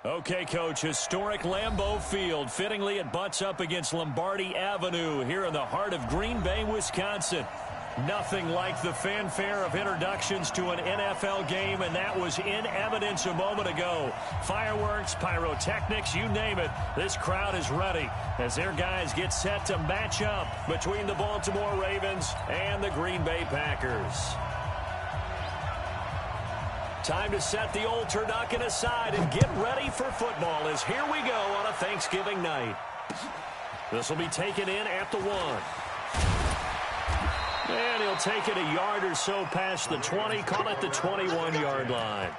Okay, Coach, historic Lambeau Field. Fittingly, it butts up against Lombardi Avenue here in the heart of Green Bay, Wisconsin. Nothing like the fanfare of introductions to an NFL game, and that was in evidence a moment ago. Fireworks, pyrotechnics, you name it. This crowd is ready as their guys get set to match up between the Baltimore Ravens and the Green Bay Packers. Time to set the old turducken aside and get ready for football as here we go on a Thanksgiving night. This will be taken in at the 1. And he'll take it a yard or so past the 20, call it the 21-yard line.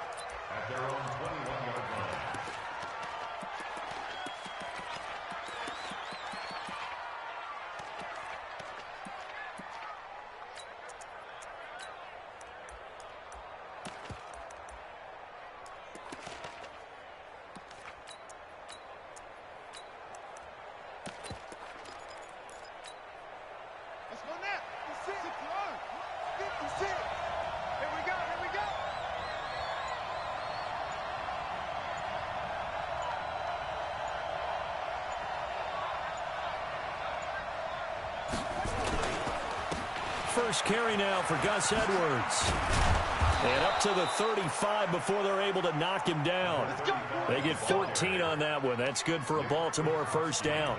First carry now for Gus Edwards. And up to the 35 before they're able to knock him down. They get 14 on that one. That's good for a Baltimore first down.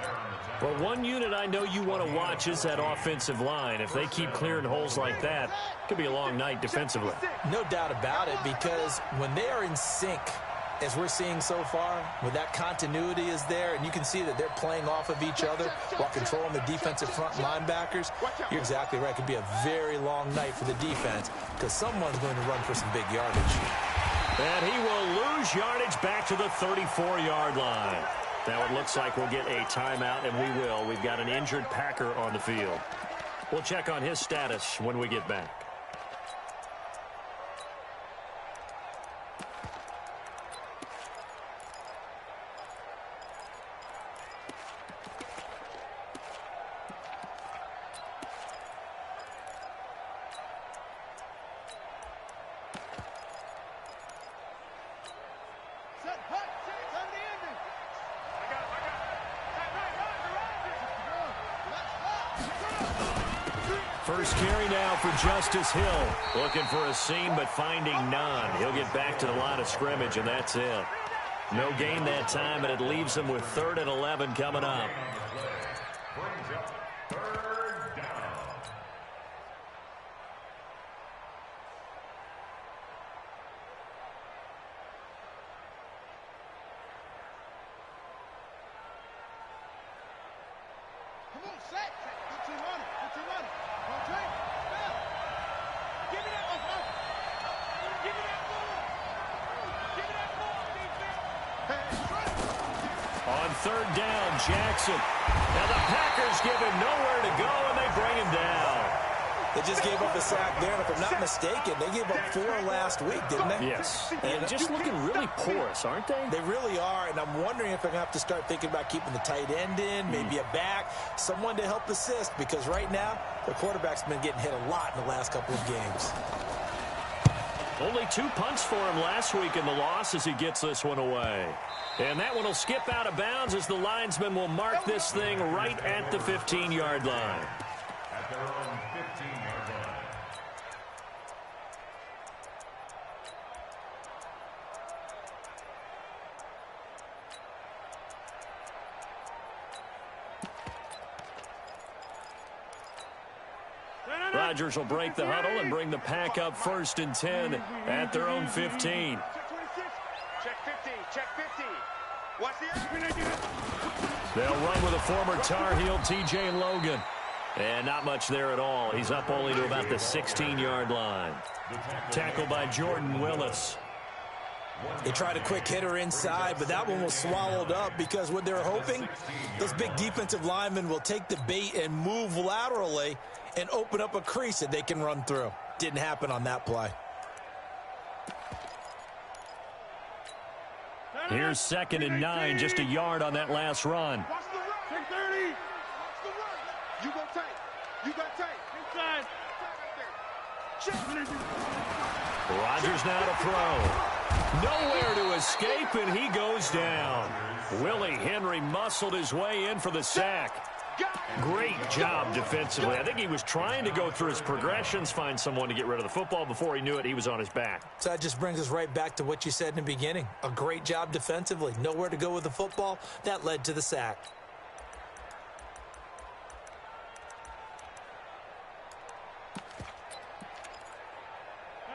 Well, one unit I know you want to watch is that offensive line. If they keep clearing holes like that, it could be a long night defensively. No doubt about it, because when they are in sync, as we're seeing so far, when that continuity is there, and you can see that they're playing off of each other while controlling the defensive front linebackers, you're exactly right. It could be a very long night for the defense because someone's going to run for some big yardage. And he will lose yardage back to the 34-yard line. Now it looks like we'll get a timeout, and we will. We've got an injured Packer on the field. We'll check on his status when we get back. First carry now for Justice Hill. Looking for a seam, but finding none. He'll get back to the line of scrimmage, and that's it. No gain that time, and it leaves them with 3rd and 11 coming up. On 3rd down, Jackson. Now the Packers give him nowhere to go, and they bring him down. They just gave up a sack there, and if I'm not mistaken, they gave up 4 last week, didn't they? Yes. And just looking really porous, aren't they? They really are, and I'm wondering if they're going to have to start thinking about keeping the tight end in, maybe a back, someone to help assist, because right now, the quarterback's been getting hit a lot in the last couple of games. Only 2 punts for him last week in the loss as he gets this one away. And that one will skip out of bounds as the linesman will mark this thing right at the 15-yard line. At their own 15-yard line. Rodgers will break the huddle and bring the pack up 1st and 10 at their own 15. Check 50, check 50. Watch the They'll run with a former Tar Heel, T.J. Logan. And not much there at all. He's up only to about the 16-yard line. Tackled by Jordan Willis. They tried a quick hitter inside, but that one was swallowed up because what they're hoping, this big defensive lineman will take the bait and move laterally and open up a crease that they can run through. Didn't happen on that play. Here's 2nd and 9, just a yard on that last run. Watch the run. Check 30. Watch the run. You go tight. You got tight. Inside. Rodgers now to throw. Nowhere to escape, and he goes down. Willie Henry muscled his way in for the sack. Great job defensively. I think he was trying to go through his progressions, find someone to get rid of the football. Before he knew it, he was on his back. So that just brings us right back to what you said in the beginning. A great job defensively. Nowhere to go with the football. That led to the sack.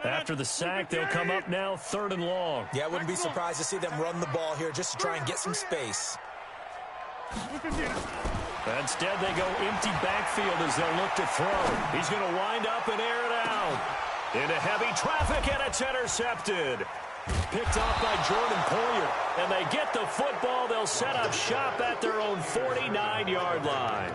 After the sack, they'll come up now 3rd and long. Yeah, I wouldn't be surprised to see them run the ball here just to try and get some space. Instead, they go empty backfield as they'll look to throw. He's going to wind up and air it out. Into heavy traffic, and it's intercepted. Picked off by Jordan Poyer. And they get the football. They'll set up shop at their own 49-yard line.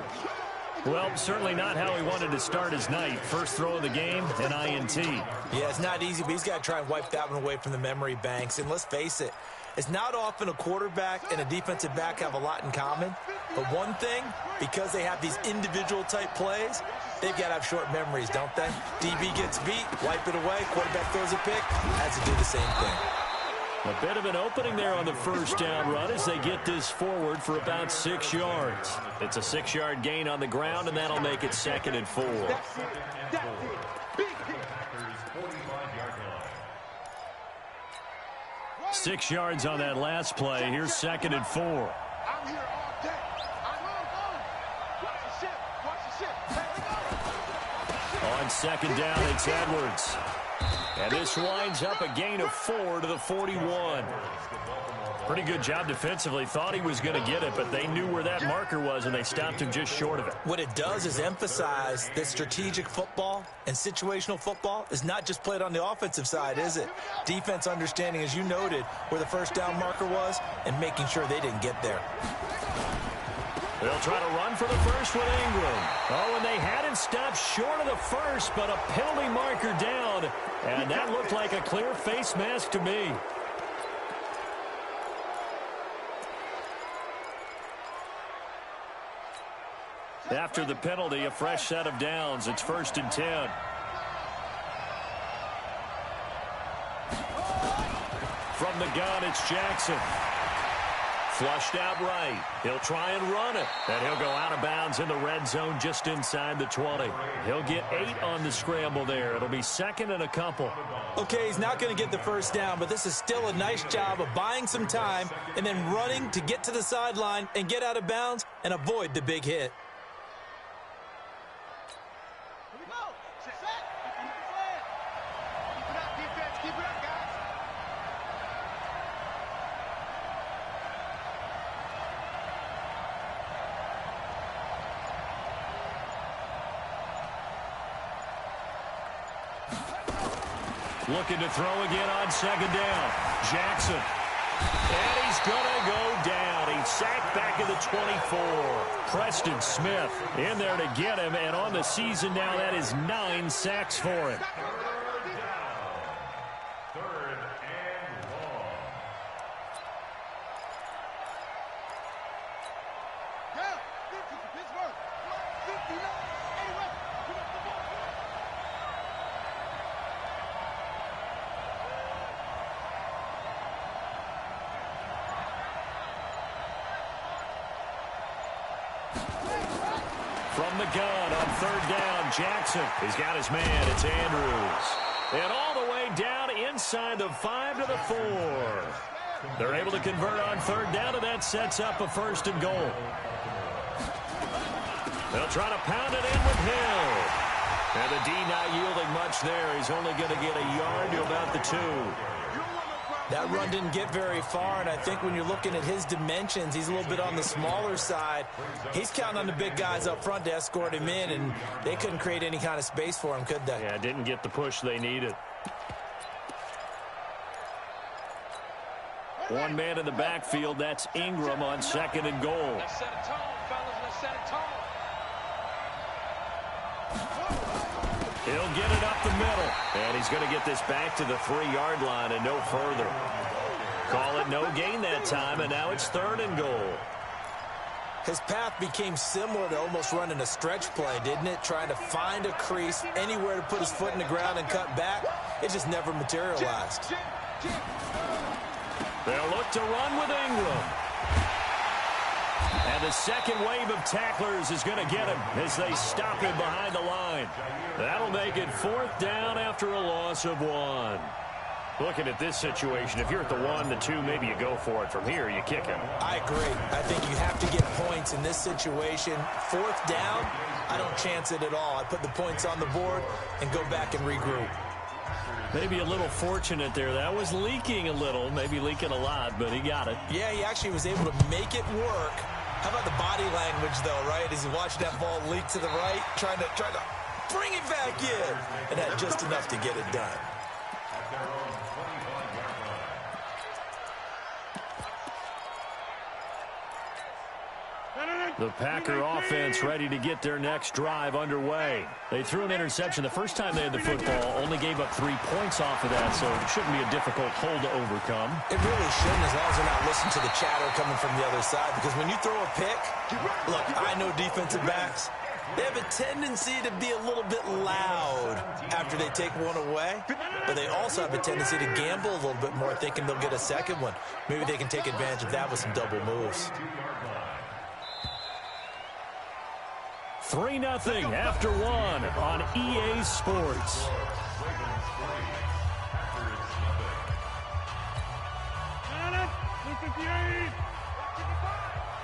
Well, certainly not how he wanted to start his night. First throw of the game, an INT. Yeah, it's not easy, but he's got to try and wipe that one away from the memory banks. And let's face it, it's not often a quarterback and a defensive back have a lot in common. But one thing, because they have these individual type plays, they've got to have short memories, don't they? DB gets beat, wipe it away, quarterback throws a pick, has to do the same thing. A bit of an opening there on the first down run as they get this forward for about 6 yards. It's a 6-yard gain on the ground, and that'll make it 2nd and 4. 6 yards on that last play. Here's 2nd and 4. I'm here all day. I'm on. Watch the ship. Watch the ship. Hey, On 2nd down, it's Edwards. And this winds up a gain of 4 to the 41. Pretty good job defensively. Thought he was going to get it, but they knew where that marker was, and they stopped him just short of it. What it does is emphasize that strategic football and situational football is not just played on the offensive side, is it? Defense understanding, as you noted, where the first down marker was and making sure they didn't get there. They'll try to run for the first with Ingram. Oh, and they had him stopped short of the first, but a penalty marker down. And that looked like a clear face mask to me. After the penalty, a fresh set of downs. It's 1st and 10. From the gun, it's Jackson. Flushed out right. He'll try and run it. And he'll go out of bounds in the red zone just inside the 20. He'll get 8 on the scramble there. It'll be 2nd and a couple. Okay, he's not going to get the first down, but this is still a nice job of buying some time and then running to get to the sideline and get out of bounds and avoid the big hit. Here we go. Set. Keep it up, defense. Keep it up, guys. Looking to throw again on 2nd down. Jackson. And he's going to go down. He's sacked back at the 24. Preston Smith in there to get him. And on the season now, that is 9 sacks for him. From the gun on 3rd down, Jackson. He's got his man. It's Andrews. And all the way down inside the 5 to the 4. They're able to convert on 3rd down, and that sets up a 1st and goal. They'll try to pound it in with Hill. And the D not yielding much there. He's only going to get a yard to about the 2. That run didn't get very far, and I think when you're looking at his dimensions, he's a little bit on the smaller side. He's counting on the big guys up front to escort him in, and they couldn't create any kind of space for him, could they? Yeah, didn't get the push they needed. One man in the backfield, that's Ingram on 2nd and goal. Let's set a tone, fellas. Let's set a tone. He'll get it up the middle. And he's going to get this back to the 3-yard line and no further. Call it no gain that time, and now it's 3rd and goal. His path became similar to almost running a stretch play, didn't it? Trying to find a crease, anywhere to put his foot in the ground and cut back. It just never materialized. They'll look to run with Ingram. And the second wave of tacklers is going to get him as they stop him behind the line. That'll make it 4th down after a loss of 1. Looking at this situation, if you're at the 1, the 2, maybe you go for it. From here, you kick it. I agree. I think you have to get points in this situation. 4th down, I don't chance it at all. I put the points on the board and go back and regroup. Maybe a little fortunate there. That was leaking a little, maybe leaking a lot, but he got it. Yeah, he actually was able to make it work. How about the body language, though, right? As he watched that ball leak to the right, trying to bring it back in, and had just enough to get it done. The Packer offense ready to get their next drive underway. They threw an interception the first time they had the football, only gave up 3 points off of that, so it shouldn't be a difficult hole to overcome. It really shouldn't, as long as they're not listening to the chatter coming from the other side, because when you throw a pick, look, I know defensive backs, they have a tendency to be a little bit loud after they take one away, but they also have a tendency to gamble a little bit more, thinking they'll get a second one. Maybe they can take advantage of that with some double moves. 3-0 after 1 on EA Sports.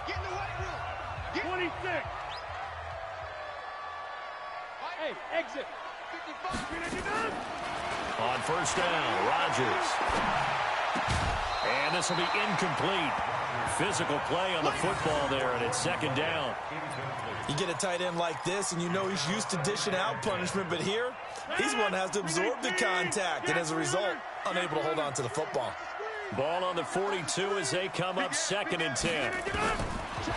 Get in the weight room. 26. Hey, exit. 55. On 1st down, Rodgers. And this will be incomplete. Physical play on the football there, and it's 2nd down. You get a tight end like this, and you know he's used to dishing out punishment, but here, he's one that has to absorb the contact, and as a result, unable to hold on to the football. Ball on the 42 as they come up 2nd and 10.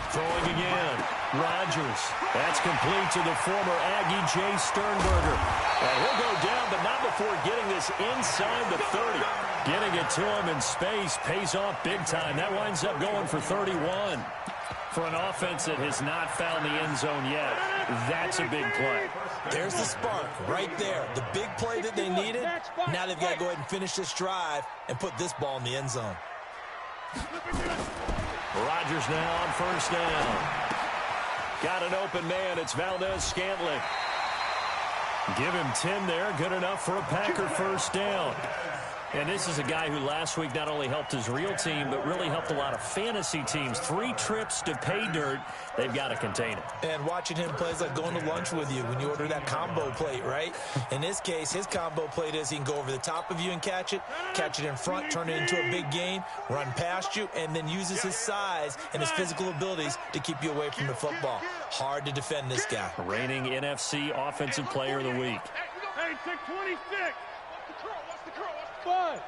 Throwing again. Rodgers. That's complete to the former Aggie Jay Sternberger. And he'll go down, but not before getting this inside the 30. Getting it to him in space pays off big time. That winds up going for 31. For an offense that has not found the end zone yet, that's a big play. There's the spark right there. The big play that they needed. Now they've got to go ahead and finish this drive and put this ball in the end zone. Rodgers now on 1st down. Got an open man. It's Valdez-Scantling. Give him 10 there. Good enough for a Packer 1st down. And this is a guy who last week not only helped his real team, but really helped a lot of fantasy teams. 3 trips to pay dirt. They've got to contain it. And watching him play is like going to lunch with you when you order that combo plate, right? In this case, his combo plate is he can go over the top of you and catch it in front, turn it into a big gain, run past you, and then uses his size and his physical abilities to keep you away from the football. Hard to defend this guy. Reigning NFC Offensive Player of the Week. Hey, take 26. Five.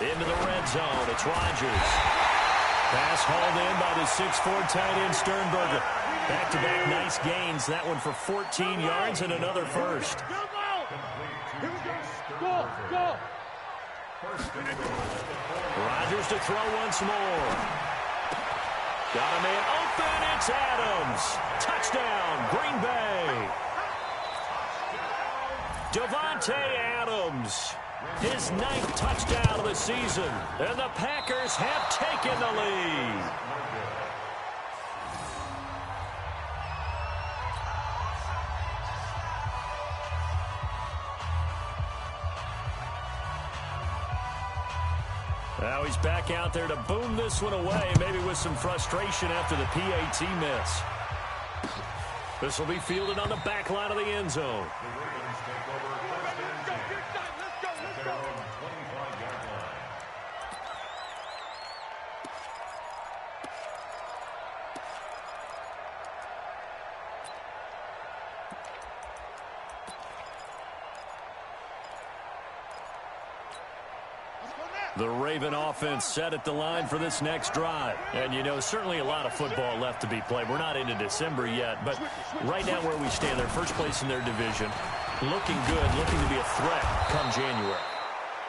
Into the red zone. It's Rodgers. Pass hauled in by the 6'4" tight end Sternberger. Back-to-back nice gains. That one for 14 yards and another first. Go. Rodgers to throw once more. Got a man open. It's Adams. Touchdown, Green Bay. Devontae Adams, his 9th touchdown of the season, and the Packers have taken the lead. Now he's back out there to boom this one away, maybe with some frustration after the PAT miss. This will be fielded on the back line of the end zone. The Raven offense set at the line for this next drive. And, you know, certainly a lot of football left to be played. We're not into December yet, but right now where we stand, they're first place in their division. Looking good, looking to be a threat come January.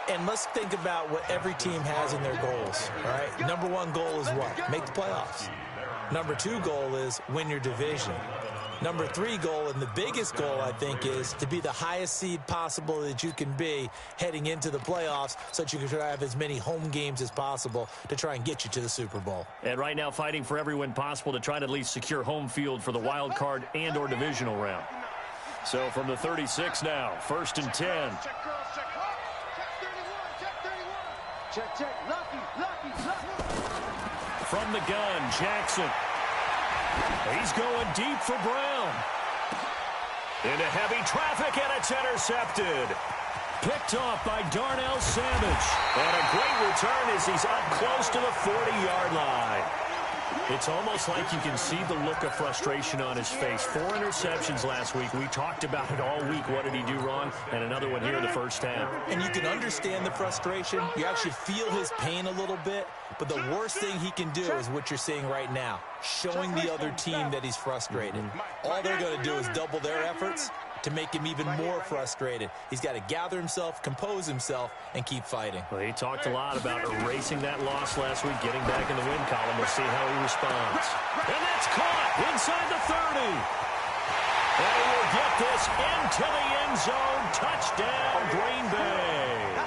And let's think about what every team has in their goals, all right? Number 1 goal is what? Make the playoffs. Number 2 goal is win your division. Number 3 goal, and the biggest goal, I think, is to be the highest seed possible that you can be heading into the playoffs so that you can have as many home games as possible to try and get you to the Super Bowl. And right now fighting for every win possible to try to at least secure home field for the wild card and or divisional round. So from the 36 now, 1st and 10. Check, girls, check. Check 31, check 31. Check, lucky. From the gun, Jackson. He's going deep for Brown. Into heavy traffic, and it's intercepted. Picked off by Darnell Savage. And a great return as he's up close to the 40-yard line. It's almost like you can see the look of frustration on his face. 4 interceptions last week. We talked about it all week. What did he do wrong? And another one here in the first half. And you can understand the frustration. You actually feel his pain a little bit. But the worst thing he can do is what you're seeing right now, showing the other team that he's frustrated. All they're going to do is double their efforts to make him even more frustrated. He's got to gather himself, compose himself, and keep fighting. Well, he talked a lot about erasing that loss last week, getting back in the win column. We'll see how he responds. And that's caught inside the 30. They will get this into the end zone. Touchdown, Green Bay.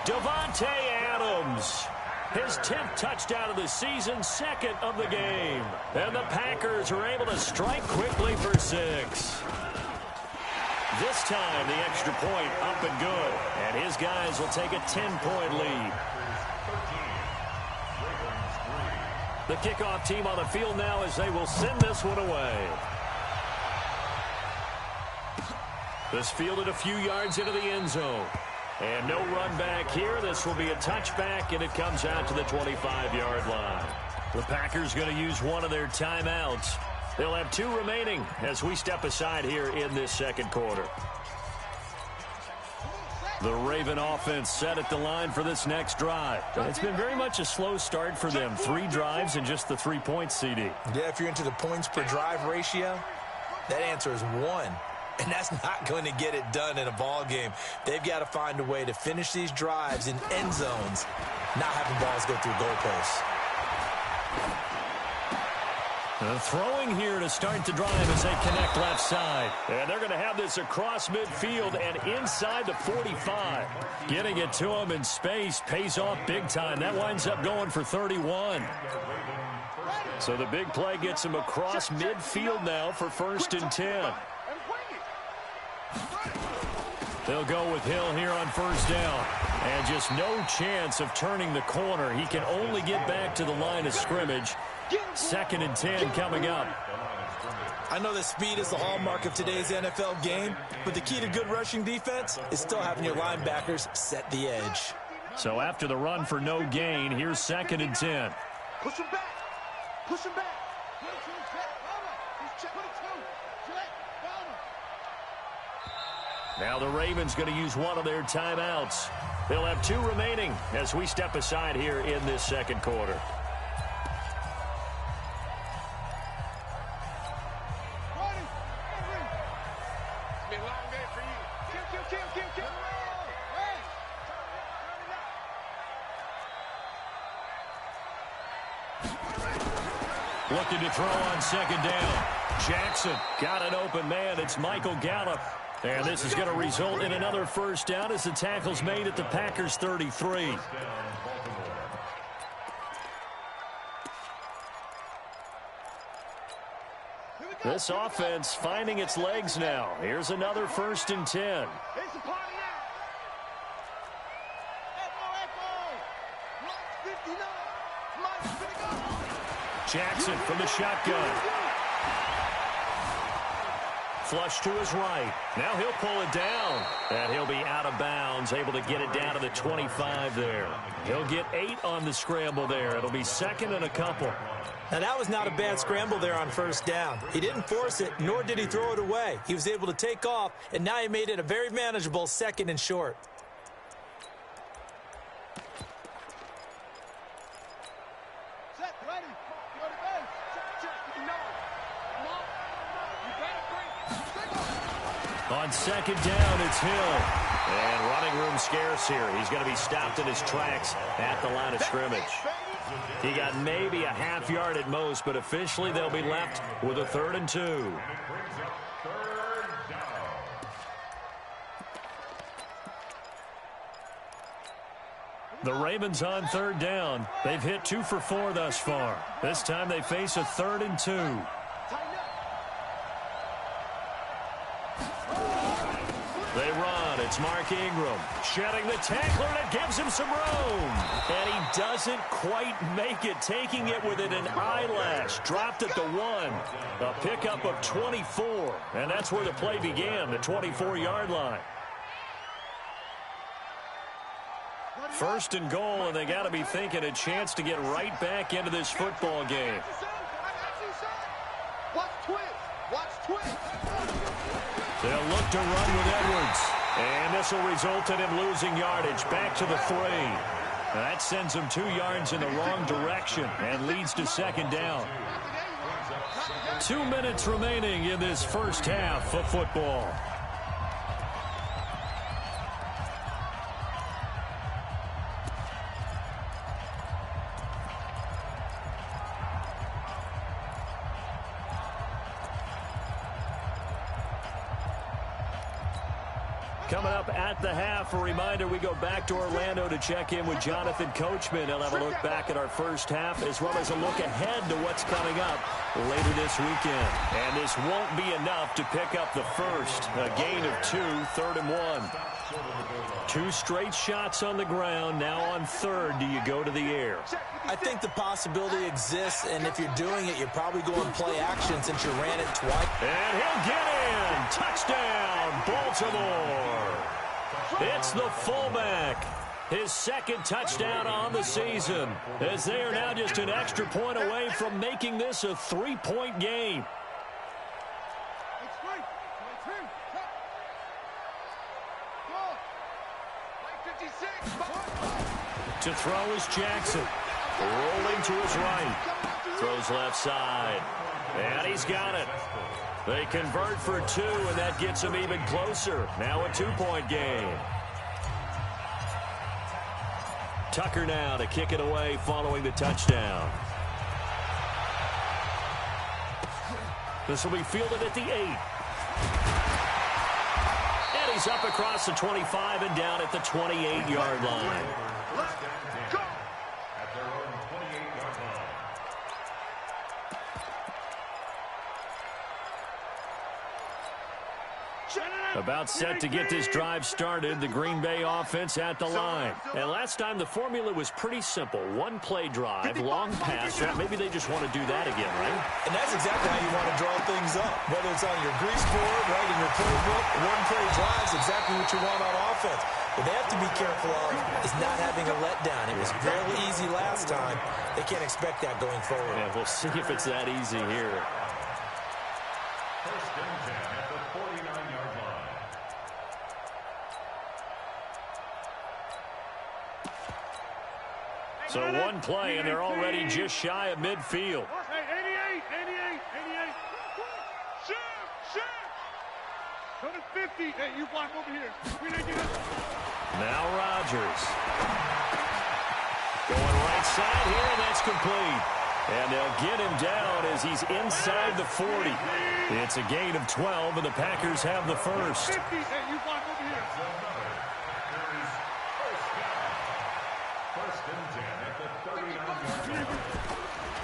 Devontae Adams. His 10th touchdown of the season, 2nd of the game. And the Packers are able to strike quickly for 6. This time, the extra point up and good. And his guys will take a 10-point lead. The kickoff team on the field now as they will send this one away. This fielded a few yards into the end zone. And no run back here. This will be a touchback, and it comes out to the 25-yard line. The Packers going to use one of their timeouts. They'll have 2 remaining as we step aside here in this second quarter. The Raven offense set at the line for this next drive. It's been very much a slow start for them. 3 drives and just the 3 points, CD. Yeah, if you're into the points per drive ratio, that answer is 1. And that's not going to get it done in a ball game. They've got to find a way to finish these drives in end zones, not having balls go through goalposts. Throwing here to start the drive as they connect left side. And they're going to have this across midfield and inside the 45. Getting it to him in space pays off big time. That winds up going for 31. So the big play gets him across midfield now for 1st and 10. They'll go with Hill here on 1st down. And just no chance of turning the corner. He can only get back to the line of scrimmage. 2nd and 10 coming up. I know that speed is the hallmark of today's NFL game, but the key to good rushing defense is still having your linebackers set the edge. So after the run for no gain, here's 2nd and 10. Push him back. Push him back. Now the Ravens going to use one of their timeouts. They'll have 2 remaining as we step aside here in this second quarter. It's been a long day for you. Kill. Looking to throw on 2nd down. Jackson got an open man. It's Michael Gallup. And this is going to result in another 1st down as the tackle's made at the Packers 33. This offense finding its legs now. Here's another 1st and 10. It's a party now. Echo. 59. Jackson from the shotgun. Flush to his right. Now he'll pull it down. And he'll be out of bounds, able to get it down to the 25 there. He'll get 8 on the scramble there. It'll be 2nd and a couple. Now, that was not a bad scramble there on 1st down. He didn't force it, nor did he throw it away. He was able to take off, and now he made it a very manageable 2nd and short. Set, ready. Go to base. Check. You know it. Come on. You better bring it. On 2nd down, it's Hill. And running room scarce here. He's going to be stopped in his tracks at the line of scrimmage. He got maybe a half yard at most, but officially they'll be left with a 3rd and 2. The Ravens on third down. They've hit 2 for 4 thus far. This time they face a 3rd and 2. They run. It's Mark Ingram. Shedding the tackler, and it gives him some room. And he doesn't quite make it, taking it within an eyelash. Dropped at the 1. A pickup of 24. And that's where the play began, the 24-yard line. 1st and goal, and they got to be thinking a chance to get right back into this football game. They'll look to run with Edwards. And this will result in him losing yardage back to the 3. That sends him 2 yards in the wrong direction and leads to 2nd down. 2 minutes remaining in this first half of football. Coming up at the half, a reminder, we go back to Orlando to check in with Jonathan Coachman. He'll have a look back at our first half as well as a look ahead to what's coming up later this weekend. And this won't be enough to pick up the first. A gain of 2, 3rd and 1. 2 straight shots on the ground. Now on 3rd, do you go to the air? I think the possibility exists, and if you're doing it, you're probably going play action since you ran it twice. And he'll get in. Touchdown, Baltimore. It's the fullback. His 2nd touchdown on the season, as they are now just an extra point away from making this a 3-point game. To throw is Jackson. Rolling to his right. Throws left side. And he's got it. They convert for 2, and that gets him even closer. Now a 2-point game. Tucker now to kick it away following the touchdown. This will be fielded at the 8. And he's up across the 25 and down at the 28-yard line. About set to get this drive started, the Green Bay offense at the line. And last time the formula was pretty simple. 1-play drive, long pass. Maybe they just want to do that again, right? And that's exactly how you want to draw things up. Whether it's on your grease board, right, in your playbook, 1-play drive is exactly what you want on offense. What they have to be careful of is not having a letdown. It was fairly easy last time. They can't expect that going forward. Yeah, we'll see if it's that easy here. 1st and 10 at the 49-yard line. So 1 play, and they're already just shy of midfield. Hey, 88. Shoot. Go to 50. Hey, you block over here. Now Rodgers. Going right side here, and that's complete. And they'll get him down as he's inside the 40. It's a gain of 12, and the Packers have the first. 50. Hey, you block over here.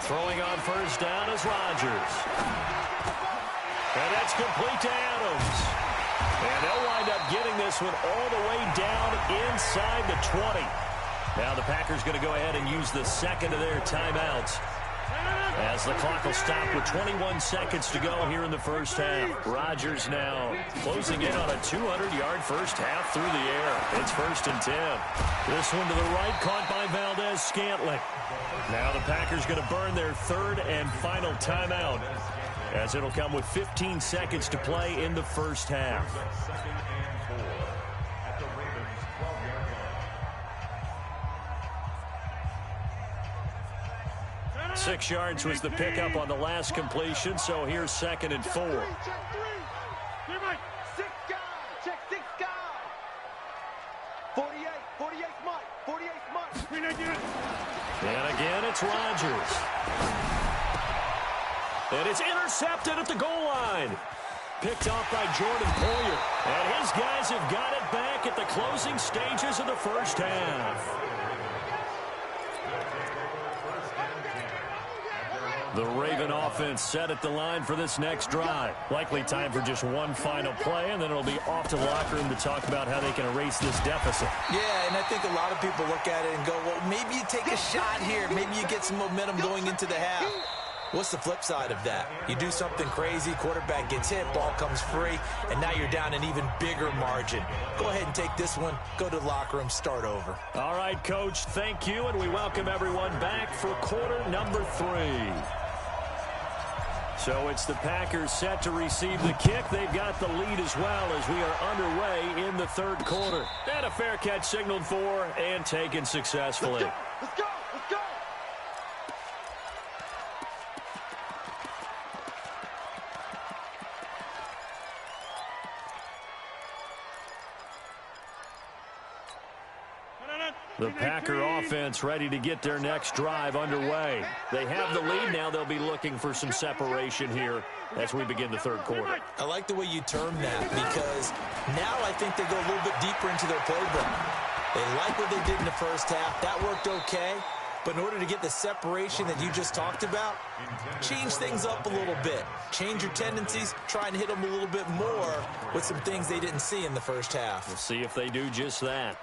Throwing on 1st down is Rodgers. And that's complete to Adams. And they'll wind up getting this one all the way down inside the 20. Now the Packers going to go ahead and use the 2nd of their timeouts, as the clock will stop with 21 seconds to go here in the first half. Rodgers now closing in on a 200-yard first half through the air. It's 1st and 10. This one to the right, caught by Valdez-Scantling. Now the Packers going to burn their 3rd and final timeout, as it'll come with 15 seconds to play in the first half. 2nd and 4 at the Ravens' 12-yard line. 6 yards was the pickup on the last completion, so here's 2nd and 4. Check 3. Six guys. Check 6 guys. 48 Mike. And again, it's Rodgers. And it's intercepted at the goal line. Picked off by Jordan Poyer. And his guys have got it back at the closing stages of the first half. The Raven offense set at the line for this next drive. Likely time for just one final play, and then it'll be off to the locker room to talk about how they can erase this deficit. Yeah, and I think a lot of people look at it and go, well, maybe you take a shot here. Maybe you get some momentum going into the half. What's the flip side of that? You do something crazy, quarterback gets hit, ball comes free, and now you're down an even bigger margin. Go ahead and take this one, go to the locker room, start over. All right, Coach, thank you, and we welcome everyone back for quarter number 3. So it's the Packers set to receive the kick. They've got the lead as well as we are underway in the third quarter. And a fair catch signaled for and taken successfully. Let's go! Let's go! The Packer offense ready to get their next drive underway. They have the lead now. They'll be looking for some separation here as we begin the third quarter. I like the way you term that because now I think they go a little bit deeper into their playbook. They like what they did in the first half. That worked okay. But in order to get the separation that you just talked about, change things up a little bit. Change your tendencies, try and hit them a little bit more with some things they didn't see in the first half. We'll see if they do just that.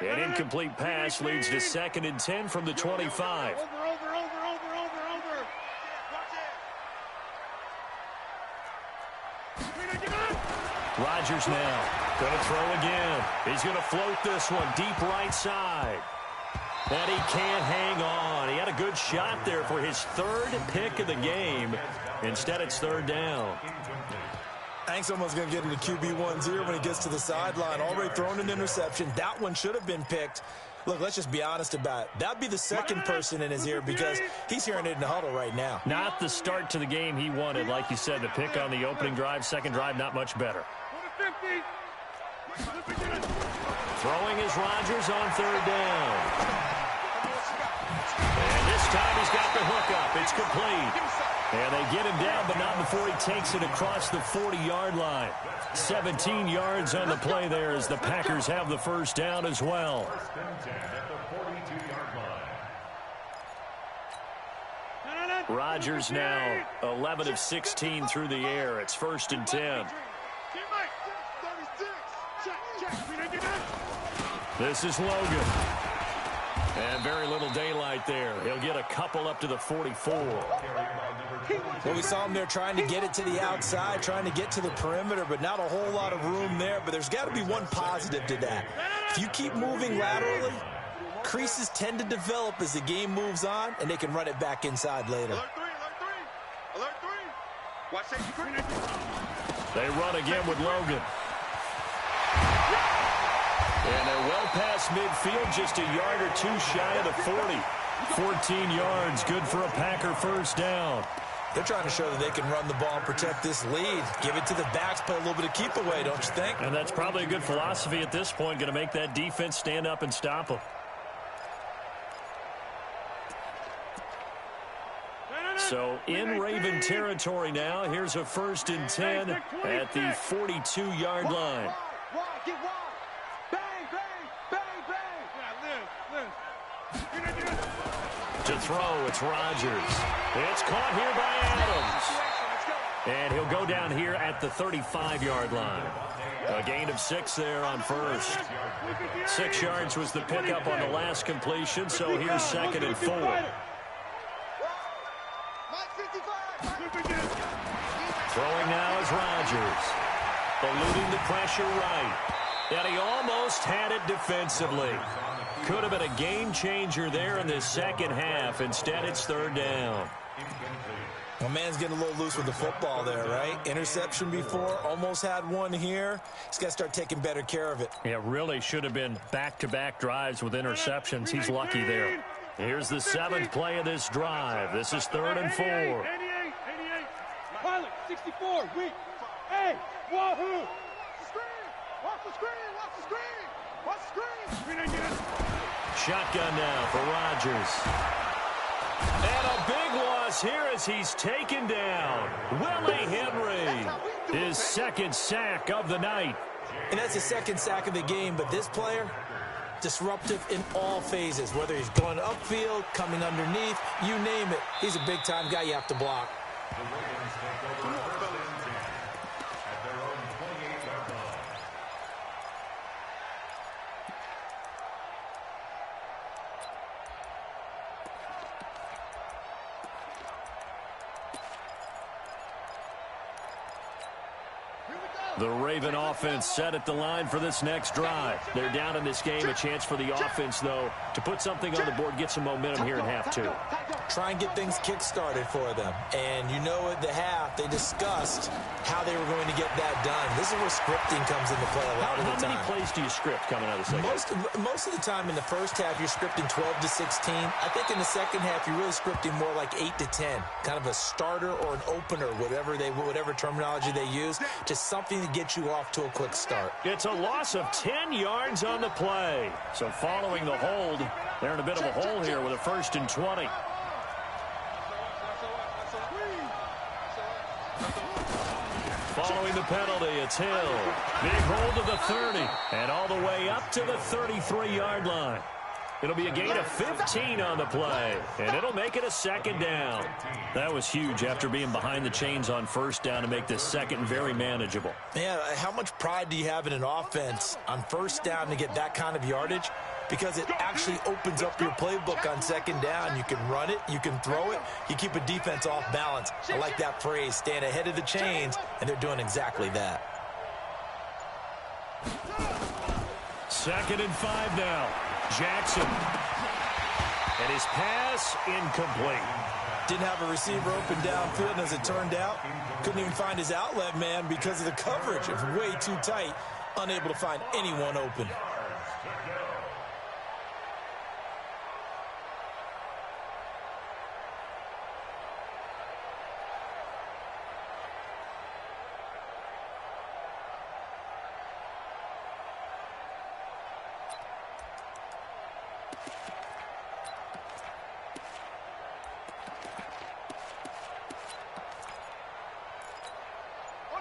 An incomplete pass leads to 2nd and 10 from the 25. Over. Rodgers now going to throw again. He's going to float this one deep right side. And he can't hang on. He had a good shot there for his 3rd pick of the game. Instead, it's 3rd down. I think someone's going to get into QB1's ear when he gets to the sideline. Already thrown an interception. That one should have been picked. Look, let's just be honest about it. That'd be the second person in his ear because he's hearing it in the huddle right now. Not the start to the game he wanted. Like you said, the pick on the opening drive, second drive, not much better. Throwing is Rodgers on 3rd down. And this time he's got the hook up. It's complete. And they get him down, but not before he takes it across the 40-yard line. 17 yards on the play there as the Packers have the first down as well. Rodgers now 11 of 16 through the air. It's 1st and 10. This is Logan. And very little daylight there. He'll get a couple up to the 44. Well, we saw him there trying to get it to the outside, trying to get to the perimeter, but not a whole lot of room there. But there's got to be one positive to that. If you keep moving laterally, creases tend to develop as the game moves on, and they can run it back inside later. Alert 3. Watch safety screen. They run again with Logan. And they're well past midfield, just a yard or 2 shy of the 40. 14 yards, good for a Packer first down. They're trying to show that they can run the ball and protect this lead. Give it to the backs, play a little bit of keep away, don't you think? And that's probably a good philosophy at this point, going to make that defense stand up and stop them. So in Raven territory now, here's a 1st and 10 at the 42-yard line. Get wide. To throw, it's Rodgers. It's caught here by Adams. And he'll go down here at the 35-yard line. A gain of 6 there on 1st. 6 yards was the pickup on the last completion, so here's 2nd and 4. Throwing now is Rodgers. Eluding the pressure right. And he almost had it defensively. Could have been a game changer there in the second half. Instead, it's 3rd down. Well, man's getting a little loose with the football there, right? Interception before, almost had one here. He's got to start taking better care of it. Yeah, really should have been back-to-back drives with interceptions. He's lucky there. Here's the 7th play of this drive. This is 3rd and 4. 88. Pilot, 64, weak. Hey, wahoo. Watch the screen. Shotgun now for Rodgers. And a big loss here as he's taken down. Willie Henry, his 2nd sack of the night. And that's the second sack of the game, but this player, disruptive in all phases, whether he's going upfield, coming underneath, you name it. He's a big-time guy you have to block. The Raven offense set at the line for this next drive. They're down in this game. A chance for the offense, though, to put something on the board, get some momentum here in half two. Try and get things kick-started for them. And you know at the half, they discussed how they were going to get that done. This is where scripting comes into play a lot of the time. How many plays do you script coming out of the second? Most of the time in the first half, you're scripting 12 to 16. I think in the second half, you're really scripting more like 8 to 10. Kind of a starter or an opener, whatever terminology they use. Just something to get you off to a quick start. It's a loss of 10 yards on the play. So following the hold, they're in a bit of a hole here with a 1st and 20. Following the penalty, it's Hill. Big hold to the 30 and all the way up to the 33-yard line. It'll be a gain of 15 on the play, and it'll make it a 2nd down. That was huge after being behind the chains on 1st down to make this second very manageable. Man, how much pride do you have in an offense on 1st down to get that kind of yardage? Because it actually opens up your playbook on 2nd down. You can run it, you can throw it, you keep a defense off balance. I like that phrase, stand ahead of the chains, and they're doing exactly that. 2nd and 5 now. Jackson. And his pass incomplete. Didn't have a receiver open downfield, and as it turned out, couldn't even find his outlet man because of the coverage. It was way too tight, unable to find anyone open.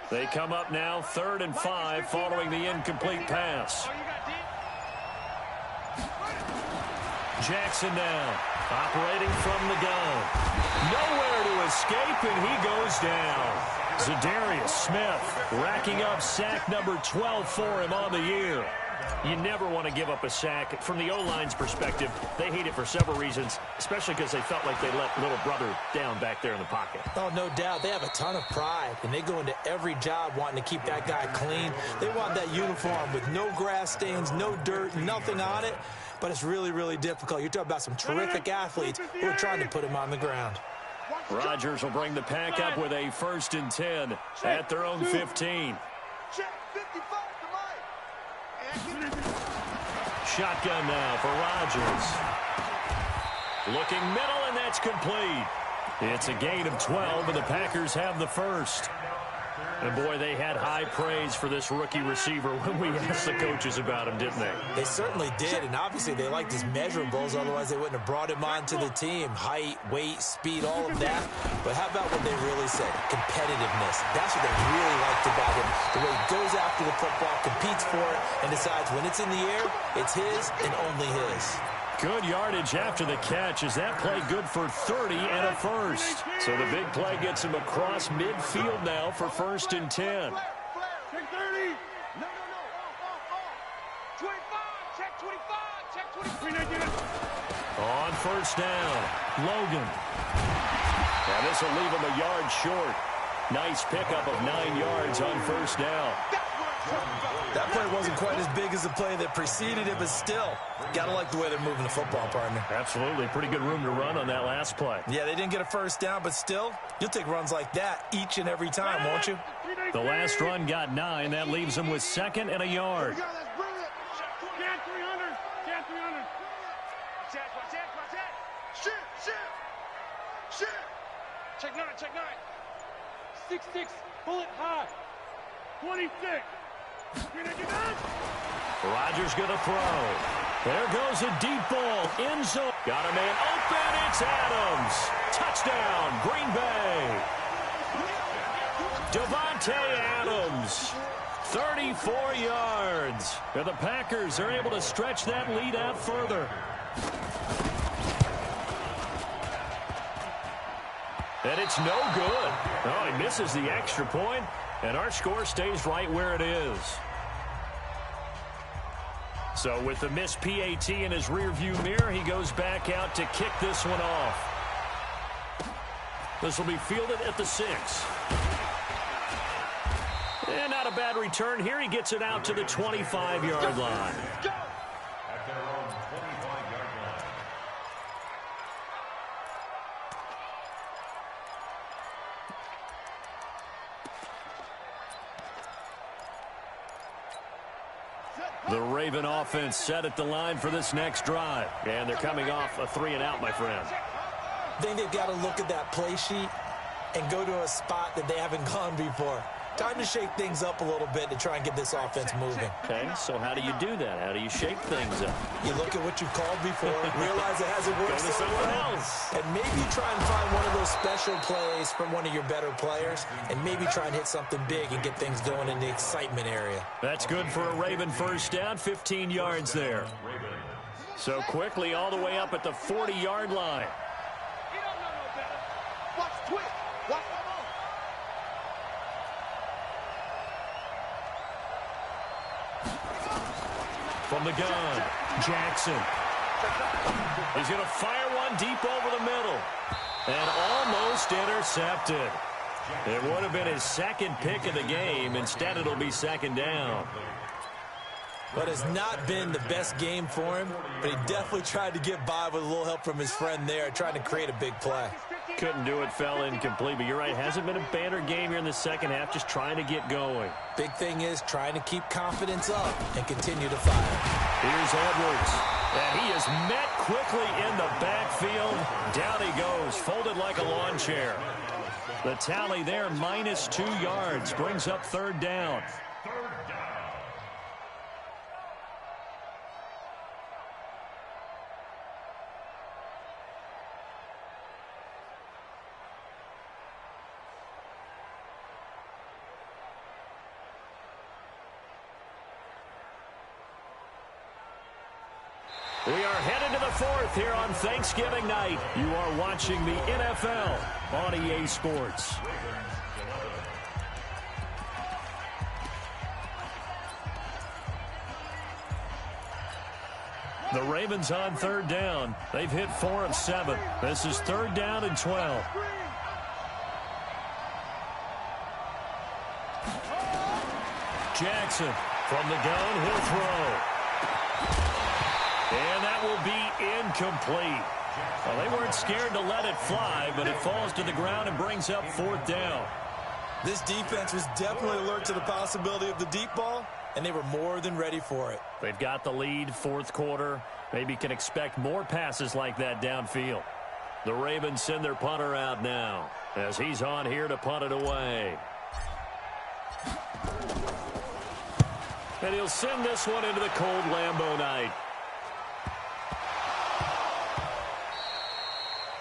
They come up now 3rd and 5 following the incomplete pass. Jackson now operating from the gun. Nowhere to escape, and he goes down. Zadarius Smith racking up sack number 12 for him on the year. You never want to give up a sack. From the O-line's perspective, they hate it for several reasons, especially because they felt like they let little brother down back there in the pocket. Oh, no doubt. They have a ton of pride, and they go into every job wanting to keep that guy clean. They want that uniform with no grass stains, no dirt, nothing on it, but it's really, really difficult. You're talking about some terrific athletes who are trying to put him on the ground. Rodgers will bring the pack up with a 1st and 10 at their own 15. Shotgun now for Rodgers. Looking middle, and that's complete. It's a gain of 12, and the Packers have the 1st. And, boy, they had high praise for this rookie receiver when we asked the coaches about him, didn't they? They certainly did, and obviously they liked his measurables. Otherwise, they wouldn't have brought him onto the team. Height, weight, speed, all of that. But how about what they really said? Competitiveness. That's what they really liked about him. The way he goes after the football, competes for it, and decides when it's in the air, it's his and only his. Good yardage after the catch. Is that play good for 30 and a 1st? So the big play gets him across midfield now for 1st and 10. Check 30. No. 25. Check 25. Check 25. On 1st down, Logan. Now this will leave him a yard short. Nice pickup of 9 yards on 1st down. That play wasn't quite as big as the play that preceded it, but still, got to like the way they're moving the football, partner. Absolutely. Pretty good room to run on that last play. Yeah, they didn't get a 1st down, but still, you'll take runs like that each and every time, won't you? The last run got 9. That leaves them with 2nd and a yard. Jan 300. Jan 300. Shit. Check 9. Check 9. 6-6. Bullet high. 26. Rodgers going to throw. There goes a deep ball. End zone. Got a man open. It's Adams. Touchdown, Green Bay. Devontae Adams. 34 yards. And the Packers are able to stretch that lead out further. And it's no good. Oh, he misses the extra point, and our score stays right where it is. So with the missed PAT in his rearview mirror, he goes back out to kick this one off. This will be fielded at the 6. And not a bad return here. He gets it out to the 25-yard line. At their own 25-yard line. The Raven offense set at the line for this next drive. And they're coming off a 3-and-out, my friend. I think they've got to look at that play sheet and go to a spot that they haven't gone before. Time to shake things up a little bit to try and get this offense moving. Okay, so how do you do that? How do you shake things up? You look at what you've called before, realize it hasn't worked Go to so someone well, else. and maybe try and find one of those special plays from one of your better players, and maybe try and hit something big and get things going in the excitement area. That's good for a Raven first down, 15 yards there. So quickly all the way up at the 40-yard line. He don't know no better. Watch twitch. Watch the ball. From the gun, Jackson. He's going to fire one deep over the middle. And almost intercepted. It would have been his second pick of the game. Instead, it'll be second down. But it's not been the best game for him, but he definitely tried to get by with a little help from his friend there, trying to create a big play. Couldn't do it, fell incomplete. But you're right, hasn't been a banner game here in the second half, just trying to get going. Big thing is trying to keep confidence up and continue to fire. Here's Edwards. And he is met quickly in the backfield. Down he goes, folded like a lawn chair. The tally there, -2 yards, brings up third down. We are headed to the fourth here on Thanksgiving night. You are watching the NFL on EA Sports. The Ravens on third down. They've hit 4 of 7. This is third down and 12. Jackson from the gun, he'll throw. And that will be incomplete. Well, they weren't scared to let it fly, but it falls to the ground and brings up fourth down. This defense was definitely alert to the possibility of the deep ball, and they were more than ready for it. They've got the lead, fourth quarter. Maybe can expect more passes like that downfield. The Ravens send their punter out now as he's on here to punt it away. And he'll send this one into the cold Lambeau night.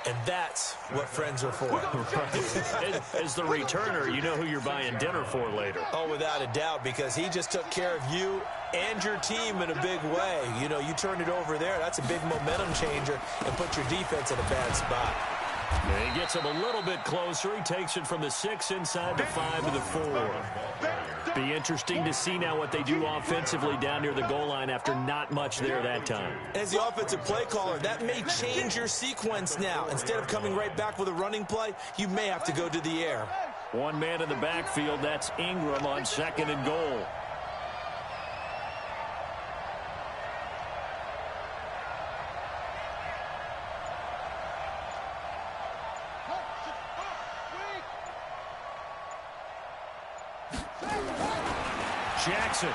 And that's what friends are for. Right. As the returner, you know who you're buying dinner for later. Oh, without a doubt, because he just took care of you and your team in a big way. You know, you turned it over there. That's a big momentum changer and put your defense in a bad spot. And he gets him a little bit closer. He takes it from the 6 inside the 5 to the 4. Be interesting to see now what they do offensively down near the goal line after not much there that time. As the offensive play caller, that may change your sequence now. Instead of coming right back with a running play, you may have to go to the air. One man in the backfield, that's Ingram on second and goal. Jackson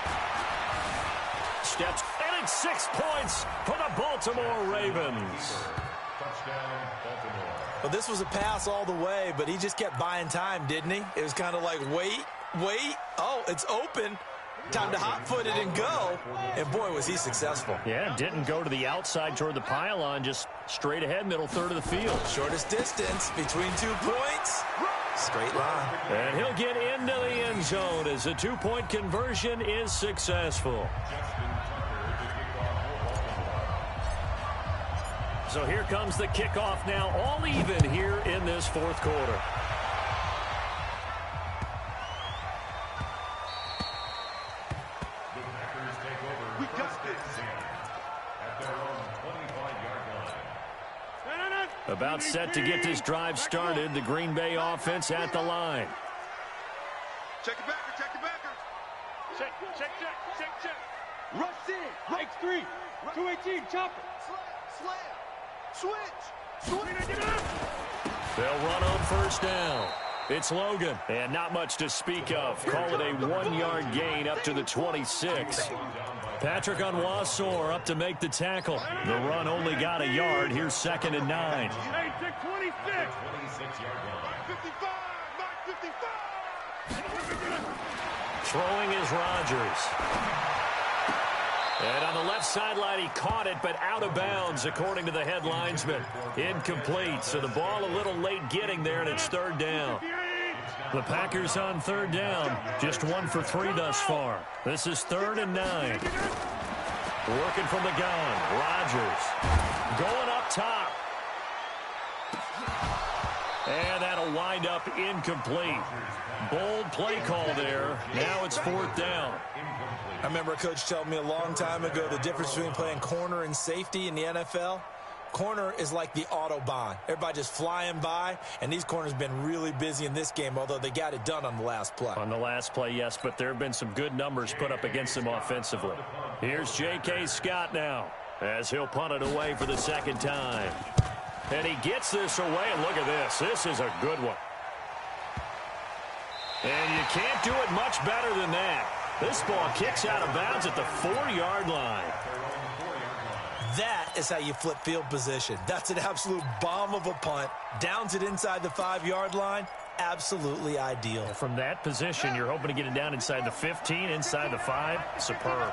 steps, and it's 6 points for the Baltimore Ravens. Touchdown, Baltimore. Well, this was a pass all the way, but he just kept buying time, didn't he? It was kind of like, wait. Oh, it's open. Time to hot-foot it and go. And, boy, was he successful. Yeah, didn't go to the outside toward the pylon, just straight ahead, middle third of the field. Shortest distance between 2 points. Straight line. And he'll get into the end zone as the two-point conversion is successful. So here comes the kickoff now, all even here in this fourth quarter. We got this. At their own 25-yard line. About set to get this drive started, the Green Bay offense at the line. Check it backer, check it backer. Check. Rush in. Right 3. 218. Chopper. Slam. Switch. They'll run on first down. It's Logan, and not much to speak of. Call it a 1-yard gain up to the 26. Patrick Onwuasor up to make the tackle. The run only got a yard. Here's 2nd and 9. Hey, 26. 56-yard line. 55. 55. Throwing is Rodgers. And on the left sideline, he caught it, but out of bounds, according to the head linesman. Incomplete, so the ball a little late getting there, and it's 3rd down. The Packers on 3rd down, just 1 for 3 thus far. This is 3rd and 9. Working from the gun, Rodgers going up top. And that'll wind up incomplete. Bold play call there. Now it's 4th down. I remember a coach telling me a long time ago the difference between playing corner and safety in the NFL. Corner is like the Autobahn. Everybody just flying by, and these corners have been really busy in this game, although they got it done on the last play. On the last play, yes, but there have been some good numbers put up against them offensively. Here's J.K. Scott now, as he'll punt it away for the 2nd time. And he gets this away, and look at this. This is a good one. And you can't do it much better than that. This ball kicks out of bounds at the 4-yard line. That is how you flip field position. That's an absolute bomb of a punt. Downs it inside the 5-yard line. Absolutely ideal. From that position, you're hoping to get it down inside the 15, inside the 5. Superb.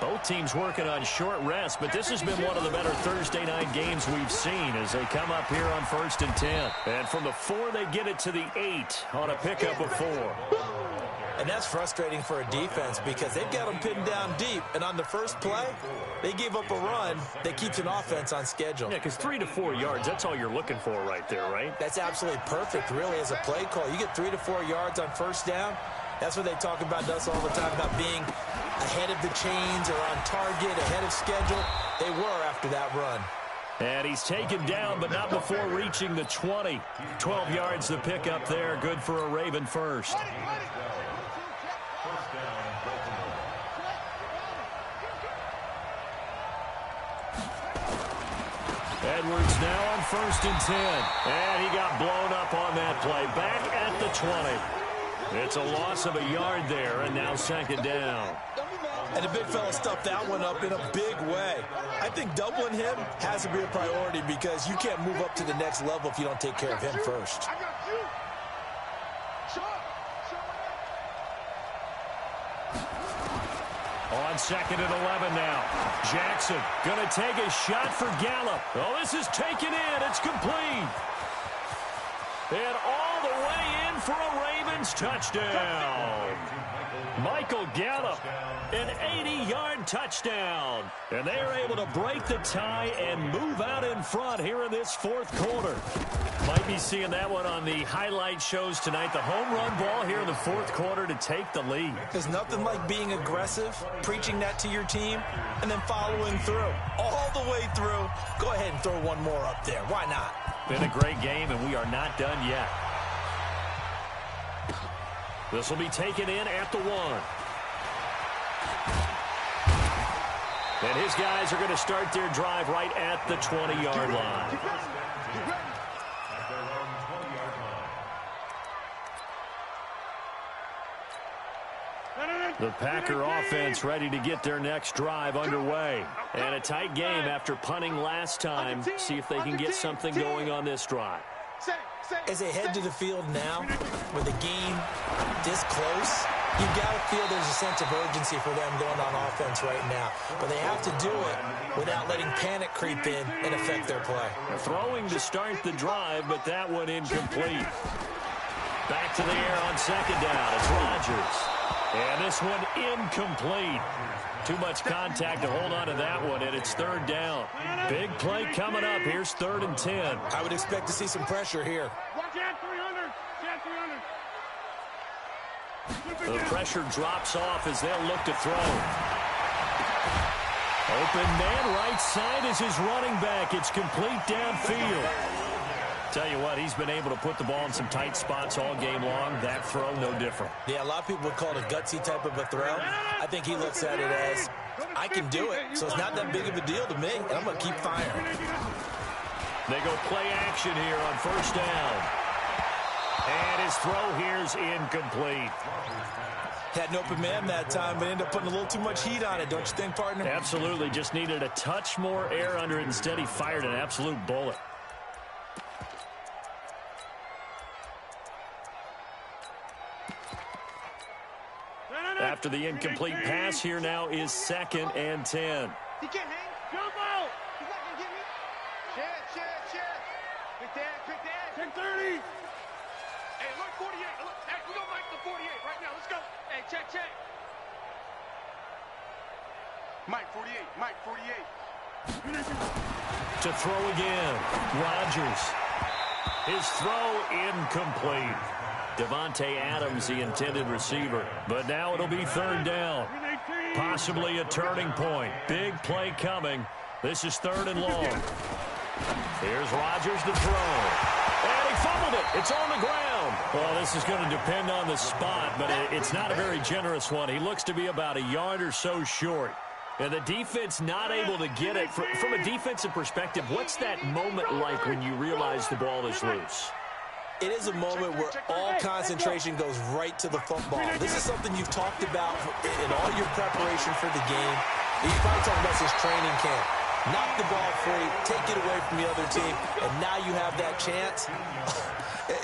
Both teams working on short rest, but this has been one of the better Thursday night games we've seen as they come up here on 1st and 10. And from the 4, they get it to the 8 on a pickup of 4. And that's frustrating for a defense because they've got them pinned down deep. And on the first play, they gave up a run that keeps an offense on schedule. Yeah, because 3 to 4 yards, that's all you're looking for right there, right? That's absolutely perfect, really, as a play call. You get 3 to 4 yards on first down. That's what they talk about us all the time, about being ahead of the chains or on target, ahead of schedule. They were after that run. And he's taken down, but not before reaching the 20. 12 yards the pickup there. Good for a Raven first. Edwards now on 1st and 10. And he got blown up on that play. Back at the 20. It's a loss of a yard there, and now 2nd down. And the big fella stuffed that one up in a big way. I think doubling him has to be a priority because you can't move up to the next level if you don't take care of him first. I got you. On 2nd and 11 now. Jackson going to take a shot for Gallup. Oh, this is taken in. It's complete. And all the way in for a Ravens touchdown. Michael Gallup, an 80-yard touchdown. And they are able to break the tie and move out in front here in this 4th quarter. Might be seeing that one on the highlight shows tonight. The home run ball here in the 4th quarter to take the lead. There's nothing like being aggressive, preaching that to your team, and then following through. All the way through. Go ahead and throw one more up there. Why not? Been a great game, and we are not done yet. This will be taken in at the 1. And his guys are going to start their drive right at the 20-yard line. The Packer offense ready to get their next drive underway. And a tight game after punting last time. See if they can get something going on this drive. As they head to the field now, with the game this close, you've got to feel there's a sense of urgency for them going on offense right now. But they have to do it without letting panic creep in and affect their play. Throwing to start the drive, but that one incomplete. Back to the air on second down. It's Rodgers. And this one incomplete. Too much contact to hold on to that one, and it's third down. Big play coming up. Here's 3rd and 10. I would expect to see some pressure here. Jet 300. Jet 300. The pressure drops off as they'll look to throw. Open man right side is his running back. It's complete downfield. Tell you what, he's been able to put the ball in some tight spots all game long. That throw, no different. Yeah, a lot of people would call it a gutsy type of a throw. I think he looks at it as, I can do it, so it's not that big of a deal to me, and I'm going to keep firing. They go play action here on first down. And his throw here's incomplete. Had an open man that time, but ended up putting a little too much heat on it, don't you think, partner? Absolutely. Just needed a touch more air under it. Instead, he fired an absolute bullet. After the incomplete pass, here now is 2nd and 10. He can't hang. Jump out. He's not going to get me. Check. Quick that. Check 30. Hey, look, 48. Look, hey, we're going to make the 48 right now. Let's go. Hey, check. Mike, 48. To throw again. Rodgers. His throw incomplete. Devontae Adams, the intended receiver. But now it'll be 3rd down. Possibly a turning point. Big play coming. This is 3rd and long. Here's Rodgers to throw. And he fumbled it. It's on the ground. Well, this is going to depend on the spot, but it's not a very generous one. He looks to be about a yard or so short. And the defense not able to get it. From a defensive perspective, what's that moment like when you realize the ball is loose? It is a moment where all concentration goes right to the football. This is something you've talked about in all your preparation for the game. You're probably talking about this training camp. Knock the ball free, take it away from the other team, and now you have that chance.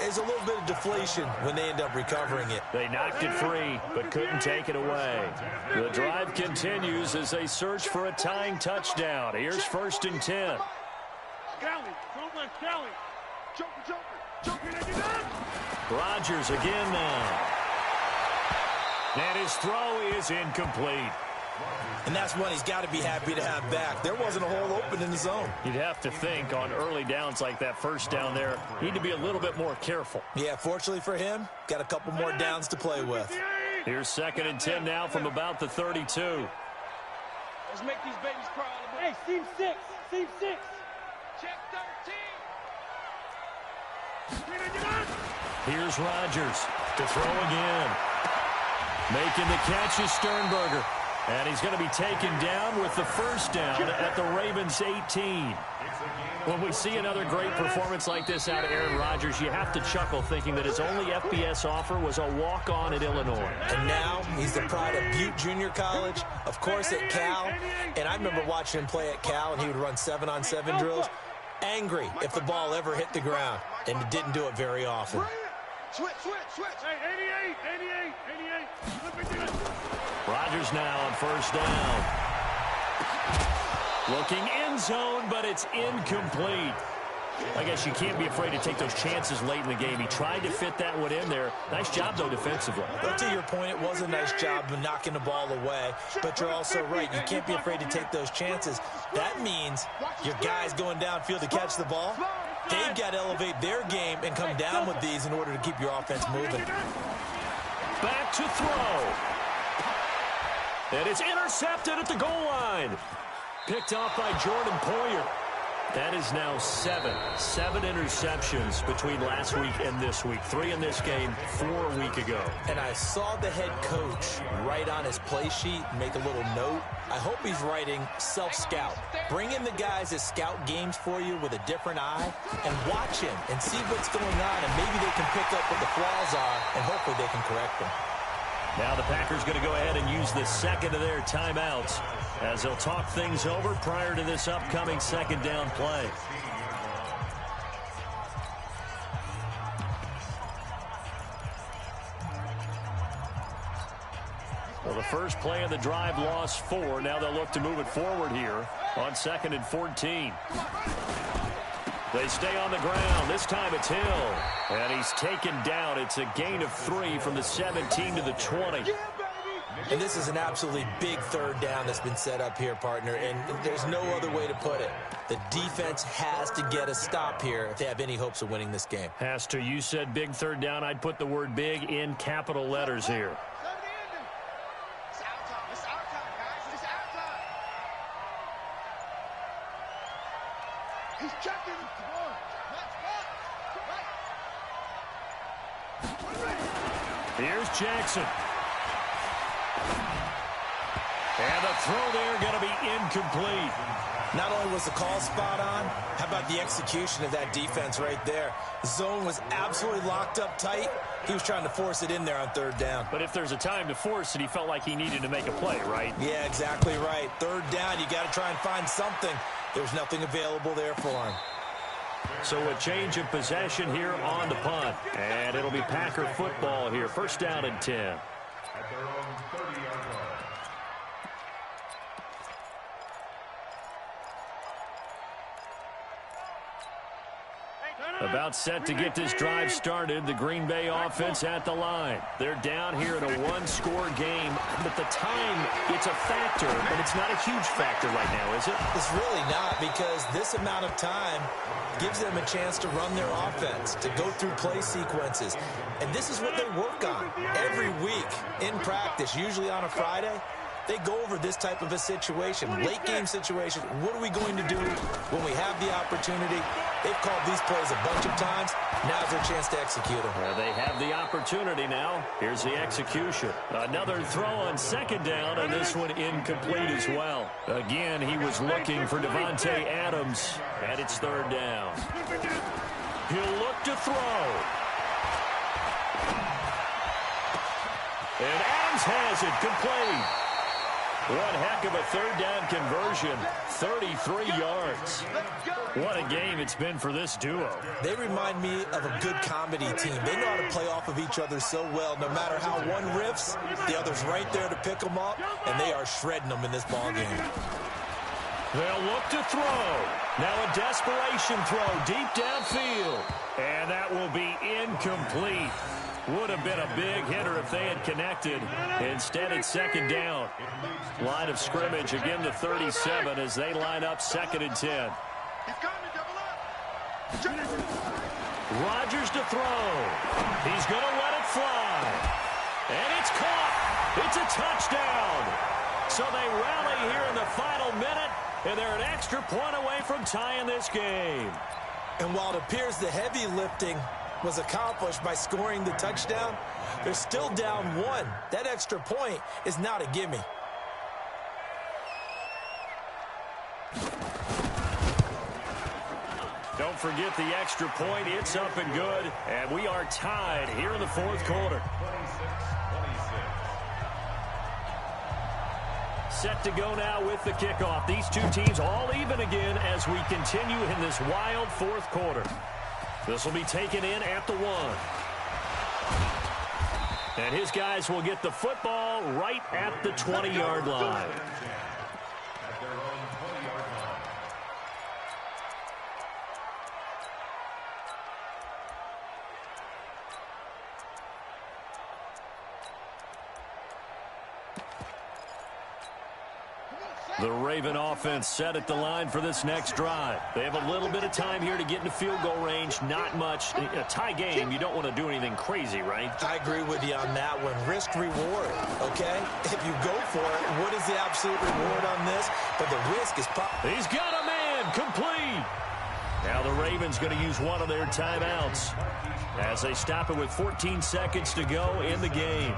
It's a little bit of deflation when they end up recovering it. They knocked it free, but couldn't take it away. The drive continues as they search for a tying touchdown. Here's 1st and 10. Kelly. Don't let Kelly. Joker. Rodgers again now. And his throw is incomplete. And that's one he's got to be happy to have back. There wasn't a hole open in the zone. You'd have to think on early downs like that first down there, need to be a little bit more careful. Yeah, fortunately for him, got a couple more downs to play with. Here's 2nd and 10 now from about the 32. Let's make these babies crawl. Hey, seam 6. Check 13. Here's Rodgers to throw again. Making the catch is Sternberger. And he's going to be taken down with the first down at the Ravens 18. When we see another great performance like this out of Aaron Rodgers, you have to chuckle thinking that his only FBS offer was a walk-on at Illinois. And now he's the pride of Butte Junior College, of course at Cal. And I remember watching him play at Cal, and he would run 7-on-7 drills. Angry if the ball ever hit the ground, and it didn't do it very often. Switch. Hey, 88. Rodgers now on first down. Looking end zone, but it's incomplete. I guess you can't be afraid to take those chances late in the game. He tried to fit that one in there. Nice job, though, defensively. Well, to your point, it was a nice job of knocking the ball away, but you're also right. You can't be afraid to take those chances. That means your guys going downfield to catch the ball, they've got to elevate their game and come down with these in order to keep your offense moving. Back to throw. And it's intercepted at the goal line. Picked off by Jordan Poyer. That is now 7 interceptions between last week and this week. 3 in this game, 4 a week ago. And I saw the head coach write on his play sheet, make a little note. I hope he's writing self-scout. Bring in the guys that scout games for you with a different eye and watch him and see what's going on, and maybe they can pick up what the flaws are, and hopefully they can correct them. Now the Packers going to go ahead and use the second of their timeouts as they'll talk things over prior to this upcoming second down play. Well, the first play of the drive lost 4. Now they'll look to move it forward here on 2nd and 14. They stay on the ground. This time it's Hill. And he's taken down. It's a gain of 3 from the 17 to the 20. And this is an absolutely big third down that's been set up here, partner, and there's no other way to put it. The defense has to get a stop here if they have any hopes of winning this game. Has to. You said big third down. I'd put the word big in capital letters here. It's our time. It's our time, guys. It's our time. He's checking. Come on. Right. Here's Jackson. And the throw there going to be incomplete. Not only was the call spot on, how about the execution of that defense right there? The zone was absolutely locked up tight. He was trying to force it in there on third down. But if there's a time to force it, he felt like he needed to make a play, right? Yeah, exactly right. Third down, you got to try and find something. There's nothing available there for him. So a change of possession here on the punt. And it'll be Packer football here. First down and 10. At their own 30-yard line. About set to get this drive started, the Green Bay offense at the line. They're down here in a one-score game, but the time, it's a factor, but it's not a huge factor right now, is it? It's really not, because this amount of time gives them a chance to run their offense, to go through play sequences. And this is what they work on every week in practice, usually on a Friday. They go over this type of a situation, late-game situation. What are we going to do when we have the opportunity? They've called these plays a bunch of times. Now's their chance to execute them. They have the opportunity now. Here's the execution. Another throw on second down, and this one incomplete as well. Again, he was looking for Devontae Adams, and it's third down. He'll look to throw. And Adams has it complete. One heck of a third down conversion, 33 yards. What a game it's been for this duo. They remind me of a good comedy team. They know how to play off of each other so well. No matter how one riffs, the other's right there to pick them up, and they are shredding them in this ballgame. They'll look to throw. Now a desperation throw deep downfield. And that will be incomplete. Would have been a big hitter if they had connected. Instead, it's second down. Line of scrimmage again to 37 as they line up second and 10. He's coming, double up. Rodgers to throw. He's going to let it fly. And it's caught. It's a touchdown. So they rally here in the final minute, and they're an extra point away from tying this game. And while it appears the heavy lifting was accomplished by scoring the touchdown, they're still down one. That extra point is not a gimme. Don't forget the extra point. It's up and good. And we are tied here in the fourth quarter. 26-26. Set to go now with the kickoff. These two teams all even again as we continue in this wild fourth quarter. This will be taken in at the 1. And his guys will get the football right at the 20-yard line. At their own 20-yard line. The Raven offense set at the line for this next drive. They have a little bit of time here to get into field goal range. Not much. In a tie game, you don't want to do anything crazy, right? I agree with you on that one. Risk reward, okay? If you go for it, what is the absolute reward on this? But the risk is He's got a man complete. Now the Ravens going to use one of their timeouts as they stop it with 14 seconds to go in the game.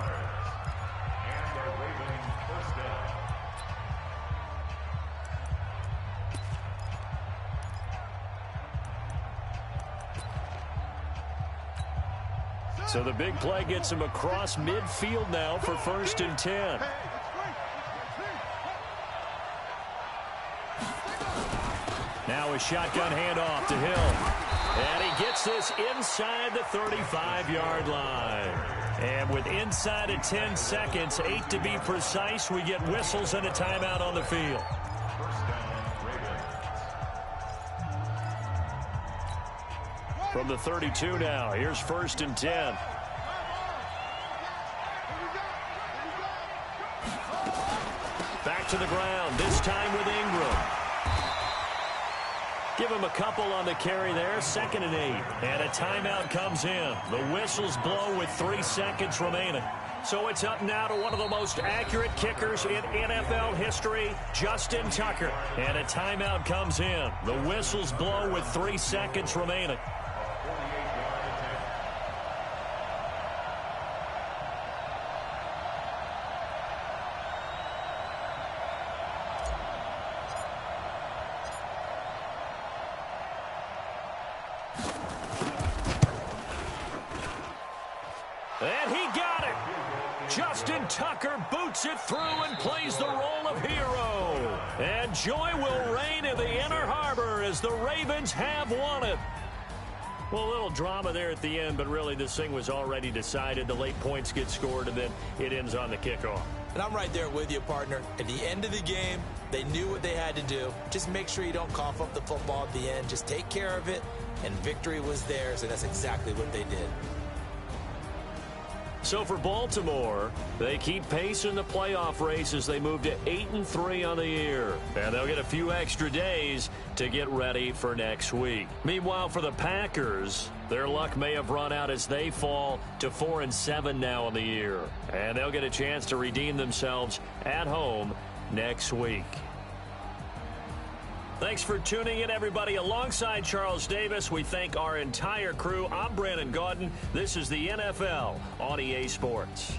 So the big play gets him across midfield now for first and 10. Now a shotgun handoff to Hill. And he gets this inside the 35-yard line. And with inside of 10 seconds, 8 to be precise, we get whistles and a timeout on the field. From the 32 now, here's 1st and 10. Back to the ground, this time with Ingram. Give him a couple on the carry there, 2nd and 8. And a timeout comes in. The whistles blow with 3 seconds remaining. So it's up now to one of the most accurate kickers in NFL history, Justin Tucker. And a timeout comes in. The whistles blow with 3 seconds remaining. And he got it. Justin Tucker boots it through and plays the role of hero. And joy will reign in the Inner Harbor as the Ravens have won it. Well, a little drama there at the end, but really this thing was already decided. The late points get scored, and then it ends on the kickoff. And I'm right there with you, partner. At the end of the game, they knew what they had to do. Just make sure you don't cough up the football at the end. Just take care of it, and victory was theirs, and that's exactly what they did. So for Baltimore, they keep pace in the playoff race as they move to 8-3 on the year. And they'll get a few extra days to get ready for next week. Meanwhile, for the Packers, their luck may have run out as they fall to 4-7 now on the year. And they'll get a chance to redeem themselves at home next week. Thanks for tuning in, everybody. Alongside Charles Davis, we thank our entire crew. I'm Brandon Gaudin. This is the NFL on EA Sports.